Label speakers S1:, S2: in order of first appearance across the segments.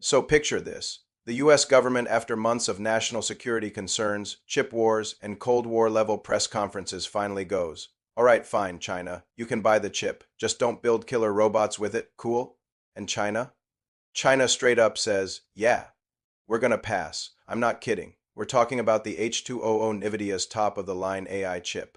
S1: So picture this. The US government, after months of national security concerns, chip wars, and Cold War level press conferences, finally goes, "All right, fine, China. You can buy the chip. Just don't build killer robots with it. Cool?" And China? China straight up says, "Yeah, we're gonna pass. I'm not kidding. We're talking about the H200 NVIDIA's top-of-the-line AI chip.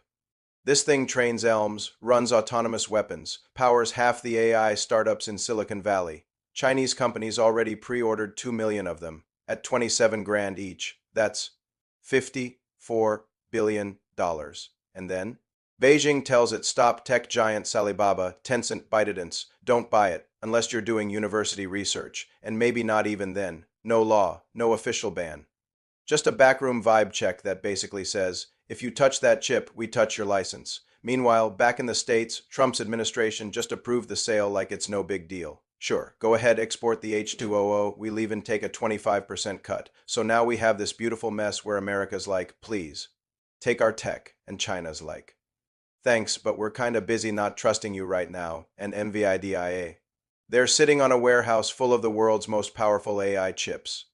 S1: This thing trains elms, runs autonomous weapons, powers half the AI startups in Silicon Valley. Chinese companies already pre-ordered 2 million of them at 27 grand each. That's $54 billion. And then Beijing tells its top tech giants Alibaba, Tencent, ByteDance, don't buy it unless you're doing university research, and maybe not even then. No law, no official ban. Just a backroom vibe check that basically says, if you touch that chip, we touch your license. Meanwhile, back in the States, Trump's administration just approved the sale like it's no big deal. Sure, go ahead, export the H200, we'll even take a 25% cut. So now we have this beautiful mess where America's like, please, take our tech, and China's like, thanks, but we're kinda busy not trusting you right now, and NVIDIA. They're sitting on a warehouse full of the world's most powerful AI chips,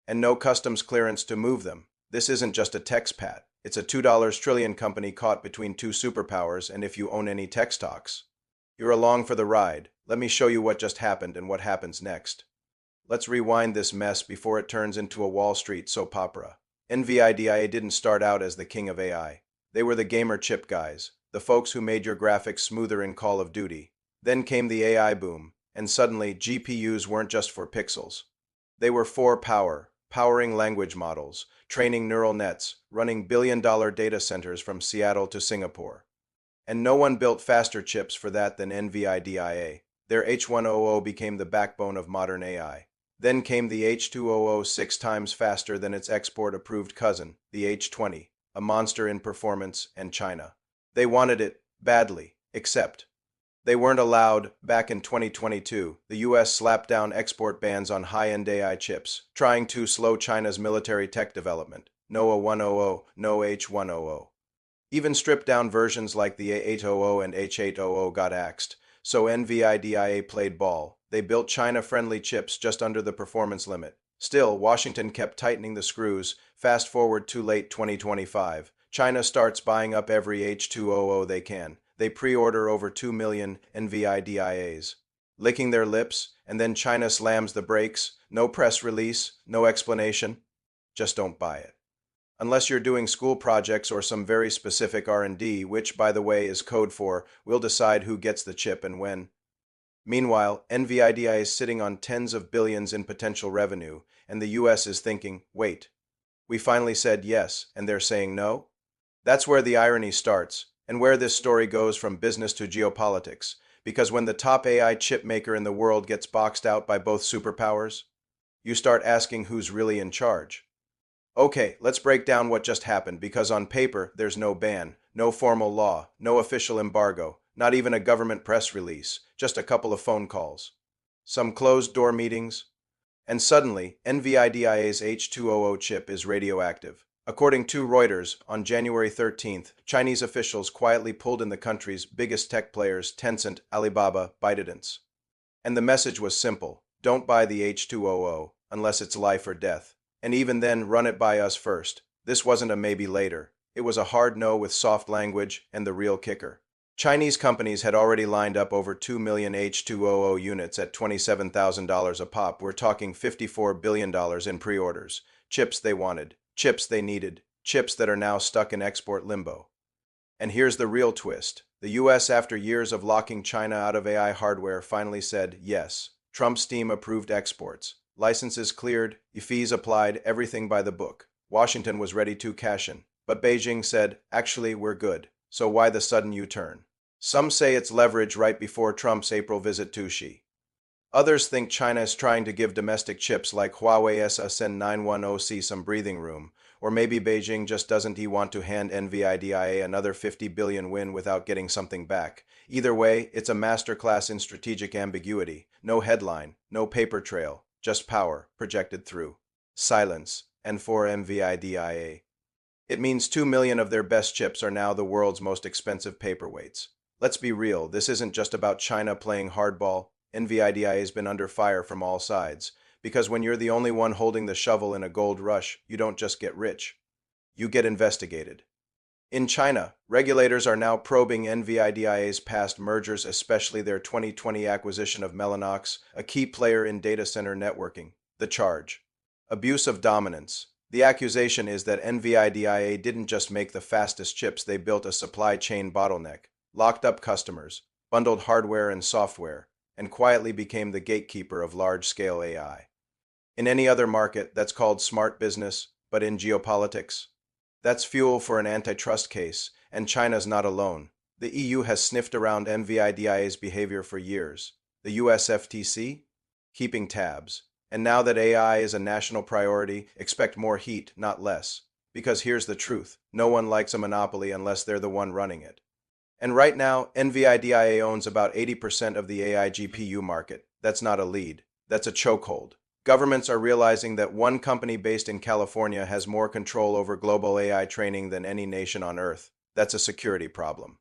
S1: and no customs clearance to move them. This isn't just a TextPad. It's a $2 trillion company caught between two superpowers, and if you own any tech stocks, you're along for the ride. Let me show you what just happened and what happens next. Let's rewind this mess before it turns into a Wall Street soap opera. NVIDIA didn't start out as the king of AI. They were the gamer chip guys, the folks who made your graphics smoother in Call of Duty. Then came the AI boom, and suddenly GPUs weren't just for pixels. They were for power, powering language models, training neural nets, running billion-dollar data centers from Seattle to Singapore. And no one built faster chips for that than NVIDIA. Their H100 became the backbone of modern AI. Then came the H200, 6 times faster than its export-approved cousin, the H20, a monster in performance, and China. They wanted it badly, except they weren't allowed. Back in 2022, the US slapped down export bans on high-end AI chips, trying to slow China's military tech development. No A100, no H100. Even stripped-down versions like the A800 and H800 got axed, so NVIDIA played ball. They built China-friendly chips just under the performance limit. Still, Washington kept tightening the screws. Fast forward to late 2025. China starts buying up every H200 they can. They pre-order over 2 million NVIDIAs, licking their lips, and then China slams the brakes. No press release, no explanation. Just don't buy it. Unless you're doing school projects or some very specific R&D, which, by the way, is code for, we'll decide who gets the chip and when. Meanwhile, NVIDIA is sitting on tens of billions in potential revenue, and the US is thinking, wait, we finally said yes, and they're saying no? That's where the irony starts, and where this story goes from business to geopolitics, because when the top AI chip maker in the world gets boxed out by both superpowers, you start asking who's really in charge. Okay, let's break down what just happened, because on paper, there's no ban, no formal law, no official embargo, not even a government press release, just a couple of phone calls, some closed-door meetings, and suddenly, NVIDIA's H200 chip is radioactive. According to Reuters, on January 13th, Chinese officials quietly pulled in the country's biggest tech players, Tencent, Alibaba, ByteDance. And the message was simple: don't buy the H200 unless it's life or death. And even then, run it by us first. This wasn't a maybe later. It was a hard no with soft language, and the real kicker. Chinese companies had already lined up over 2 million H200 units at $27,000 a pop. We're talking $54 billion in pre-orders. Chips they wanted, chips they needed, chips that are now stuck in export limbo. And here's the real twist. The US, after years of locking China out of AI hardware, finally said yes. Trump's team approved exports. Licenses cleared, fees applied, everything by the book. Washington was ready to cash in. But Beijing said, actually, we're good. So why the sudden U-turn? Some say it's leverage right before Trump's April visit to Xi. Others think China is trying to give domestic chips like Huawei's SN 910C some breathing room, or maybe Beijing just doesn't want to hand NVIDIA another 50 billion win without getting something back. Either way, it's a masterclass in strategic ambiguity. No headline, no paper trail, just power projected through silence. And for NVIDIA, it means 2 million of their best chips are now the world's most expensive paperweights. Let's be real, this isn't just about China playing hardball. NVIDIA has been under fire from all sides, Because when you're the only one holding the shovel in a gold rush, you don't just get rich, you get investigated. In China, regulators are now probing NVIDIA's past mergers, especially their 2020 acquisition of Mellanox, a key player in data center networking. The charge: abuse of dominance. The accusation is that NVIDIA didn't just make the fastest chips, they built a supply chain bottleneck, locked up customers, bundled hardware and software, and quietly became the gatekeeper of large-scale AI. In any other market, that's called smart business, but in geopolitics, that's fuel for an antitrust case, and China's not alone. The EU has sniffed around NVIDIA's behavior for years. The US FTC? Keeping tabs. And now that AI is a national priority, expect more heat, not less. Because here's the truth: no one likes a monopoly unless they're the one running it. And right now, NVIDIA owns about 80% of the AI GPU market. That's not a lead. That's a chokehold. Governments are realizing that one company based in California has more control over global AI training than any nation on Earth. That's a security problem.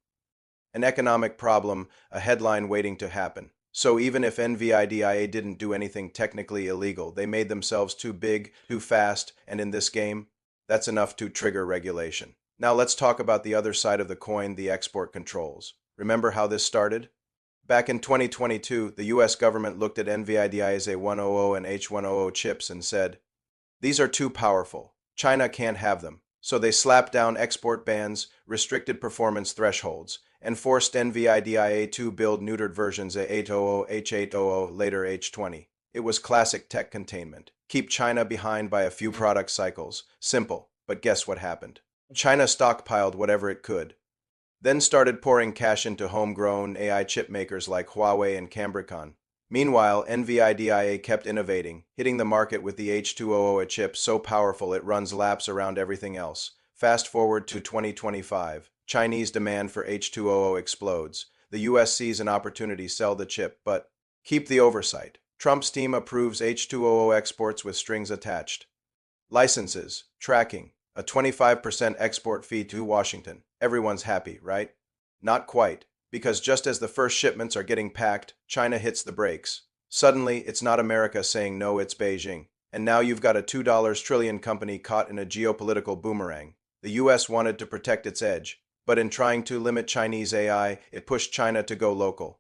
S1: An economic problem, a headline waiting to happen. So even if NVIDIA didn't do anything technically illegal, they made themselves too big, too fast, and in this game, that's enough to trigger regulation. Now let's talk about the other side of the coin, the export controls. Remember how this started? Back in 2022, the US government looked at NVIDIA's A100 and H100 chips and said, "These are too powerful. China can't have them." So they slapped down export bans, restricted performance thresholds, and forced NVIDIA to build neutered versions A800, H800, later H20. It was classic tech containment. Keep China behind by a few product cycles. Simple, but guess what happened? China stockpiled whatever it could, then started pouring cash into homegrown AI chip makers like Huawei and Cambricon. Meanwhile, NVIDIA kept innovating, hitting the market with the H200, a chip so powerful it runs laps around everything else. Fast forward to 2025, Chinese demand for H200 explodes. The US sees an opportunity, sell the chip, but keep the oversight. Trump's team approves H200 exports with strings attached. Licenses, tracking, a 25% export fee to Washington. Everyone's happy, right? Not quite, because just as the first shipments are getting packed, China hits the brakes. Suddenly, it's not America saying no, it's Beijing. And now you've got a $2 trillion company caught in a geopolitical boomerang. The US wanted to protect its edge, but in trying to limit Chinese AI, it pushed China to go local.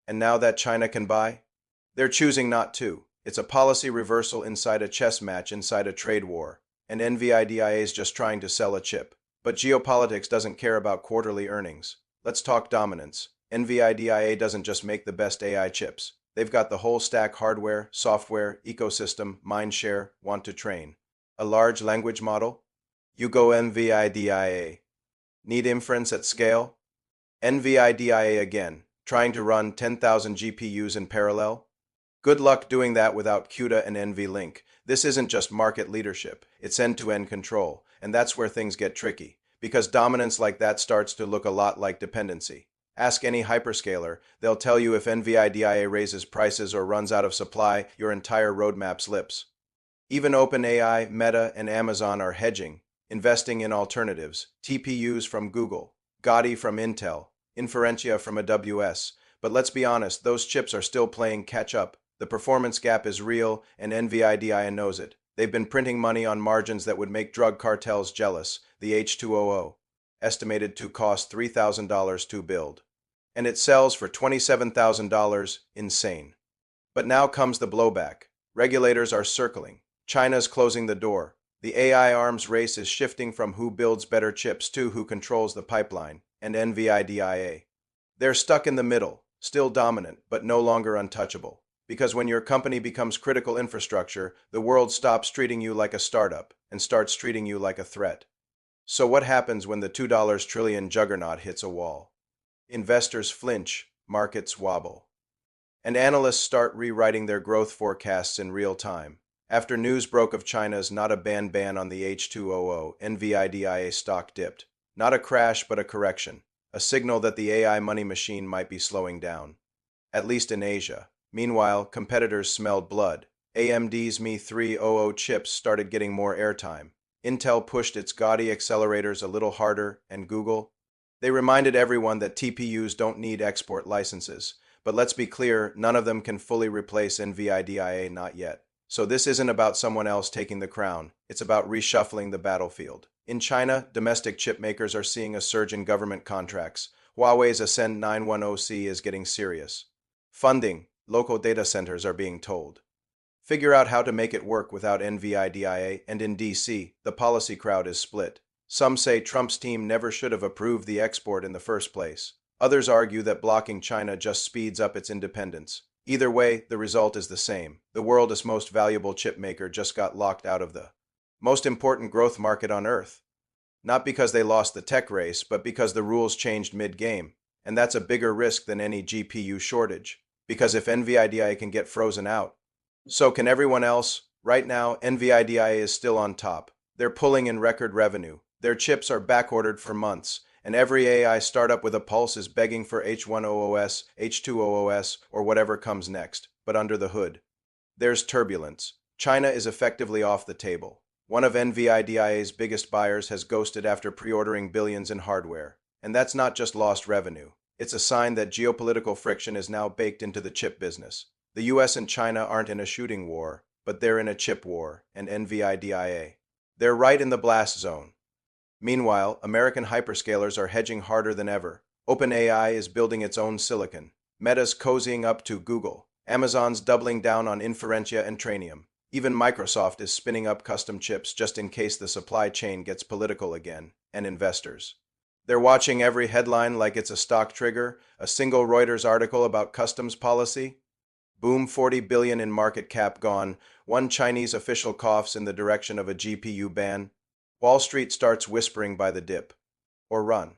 S1: And now that China can buy, they're choosing not to. It's a policy reversal inside a chess match, inside a trade war. And NVIDIA is just trying to sell a chip. But geopolitics doesn't care about quarterly earnings. Let's talk dominance. NVIDIA doesn't just make the best AI chips. They've got the whole stack: hardware, software, ecosystem, mindshare, want to train. A large language model? You go NVIDIA. Need inference at scale? NVIDIA again, trying to run 10,000 GPUs in parallel? Good luck doing that without CUDA and NVLink. This isn't just market leadership, it's end-to-end control, and that's where things get tricky, because dominance like that starts to look a lot like dependency. Ask any hyperscaler, they'll tell you if NVIDIA raises prices or runs out of supply, your entire roadmap slips. Even OpenAI, Meta, and Amazon are hedging, investing in alternatives: TPUs from Google, Gaudi from Intel, Inferentia from AWS. But let's be honest, those chips are still playing catch-up. The performance gap is real, and NVIDIA knows it. They've been printing money on margins that would make drug cartels jealous. The H200, estimated to cost $3,000 to build, and it sells for $27,000. Insane. But now comes the blowback. Regulators are circling. China's closing the door. The AI arms race is shifting from who builds better chips to who controls the pipeline, and NVIDIA. They're stuck in the middle, still dominant, but no longer untouchable. Because when your company becomes critical infrastructure, the world stops treating you like a startup and starts treating you like a threat. So what happens when the $2 trillion juggernaut hits a wall? Investors flinch, markets wobble, and analysts start rewriting their growth forecasts in real time. After news broke of China's not a ban on the H200, NVIDIA stock dipped. Not a crash, but a correction, a signal that the AI money machine might be slowing down, at least in Asia. Meanwhile, competitors smelled blood. AMD's MI300 chips started getting more airtime. Intel pushed its Gaudi accelerators a little harder, and Google. They reminded everyone that TPUs don't need export licenses. But let's be clear, none of them can fully replace NVIDIA, not yet. So this isn't about someone else taking the crown. It's about reshuffling the battlefield. In China, domestic chip makers are seeing a surge in government contracts. Huawei's Ascend 910C is getting serious. Funding, local data centers are being told. Figure out how to make it work without NVIDIA, and in DC, the policy crowd is split. Some say Trump's team never should have approved the export in the first place. Others argue that blocking China just speeds up its independence. Either way, the result is the same. The world's most valuable chip maker just got locked out of the most important growth market on Earth. Not because they lost the tech race, but because the rules changed mid-game. And that's a bigger risk than any GPU shortage. Because if NVIDIA can get frozen out, so can everyone else. Right now, NVIDIA is still on top. They're pulling in record revenue. Their chips are backordered for months, and every AI startup with a pulse is begging for H100, H200, or whatever comes next. But under the hood, there's turbulence. China is effectively off the table. One of NVIDIA's biggest buyers has ghosted after pre-ordering billions in hardware. And that's not just lost revenue. It's a sign that geopolitical friction is now baked into the chip business. The US and China aren't in a shooting war, but they're in a chip war, and NVIDIA. They're right in the blast zone. Meanwhile, American hyperscalers are hedging harder than ever. OpenAI is building its own silicon. Meta's cozying up to Google. Amazon's doubling down on Inferentia and Trainium. Even Microsoft is spinning up custom chips just in case the supply chain gets political again, and investors. They're watching every headline like it's a stock trigger, a single Reuters article about customs policy. Boom, 40 billion in market cap gone. One Chinese official coughs in the direction of a GPU ban. Wall Street starts whispering by the dip. Or run.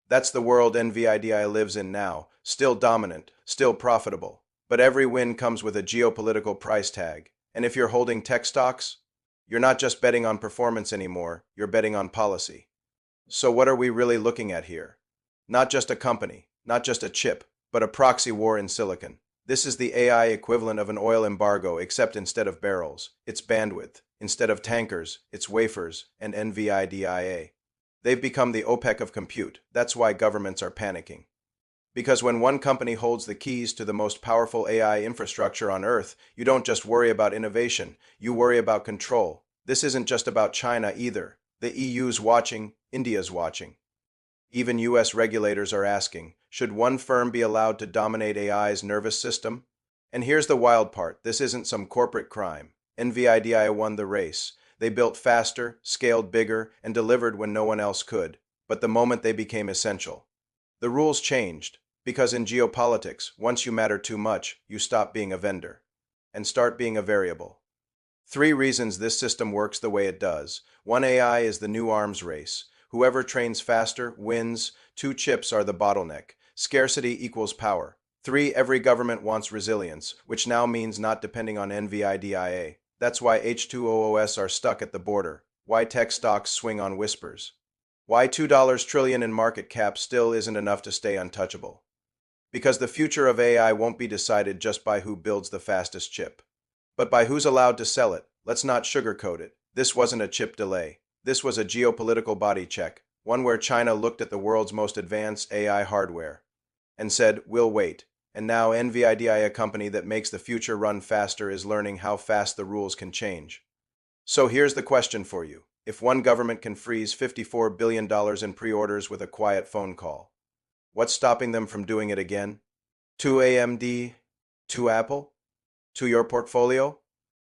S1: That's the world NVIDIA lives in now. Still dominant, still profitable. But every win comes with a geopolitical price tag. And if you're holding tech stocks, you're not just betting on performance anymore, you're betting on policy. So what are we really looking at here? Not just a company, not just a chip, but a proxy war in silicon. This is the AI equivalent of an oil embargo, except instead of barrels, it's bandwidth. Instead of tankers, it's wafers and NVIDIA. They've become the OPEC of compute. That's why governments are panicking. Because when one company holds the keys to the most powerful AI infrastructure on Earth, you don't just worry about innovation, you worry about control. This isn't just about China either. The EU's watching, India's watching. Even US regulators are asking, should one firm be allowed to dominate AI's nervous system? And here's the wild part, this isn't some corporate crime. NVIDIA won the race. They built faster, scaled bigger, and delivered when no one else could. But the moment they became essential, the rules changed. Because in geopolitics, once you matter too much, you stop being a vendor and start being a variable. 3 reasons this system works the way it does. 1, AI is the new arms race. Whoever trains faster wins. 2, chips are the bottleneck. Scarcity equals power. 3, every government wants resilience, which now means not depending on NVIDIA. That's why H200s are stuck at the border. Why tech stocks swing on whispers. Why $2 trillion in market cap still isn't enough to stay untouchable. Because the future of AI won't be decided just by who builds the fastest chip, but by who's allowed to sell it. Let's not sugarcoat it. This wasn't a chip delay. This was a geopolitical body check, one where China looked at the world's most advanced AI hardware and said, we'll wait. And now NVIDIA, a company that makes the future run faster, is learning how fast the rules can change. So here's the question for you. If one government can freeze $54 billion in pre-orders with a quiet phone call, what's stopping them from doing it again? To AMD? To Apple? To your portfolio?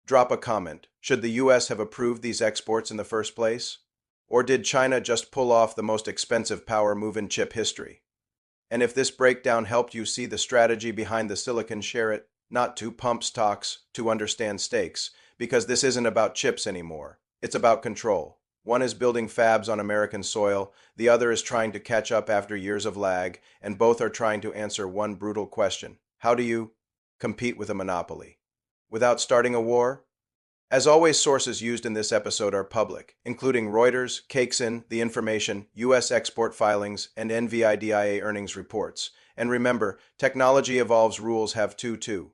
S1: Drop a comment. Should the US have approved these exports in the first place? Or did China just pull off the most expensive power move in chip history? And if this breakdown helped you see the strategy behind the silicon, share it. Not to pump stocks, to understand stakes, because this isn't about chips anymore. It's about control. One is building fabs on American soil, the other is trying to catch up after years of lag, and both are trying to answer one brutal question. How do you compete with a monopoly without starting a war? As always, sources used in this episode are public, including Reuters, Caixin, The Information, US export filings, and NVIDIA earnings reports. And remember, technology evolves, rules have too.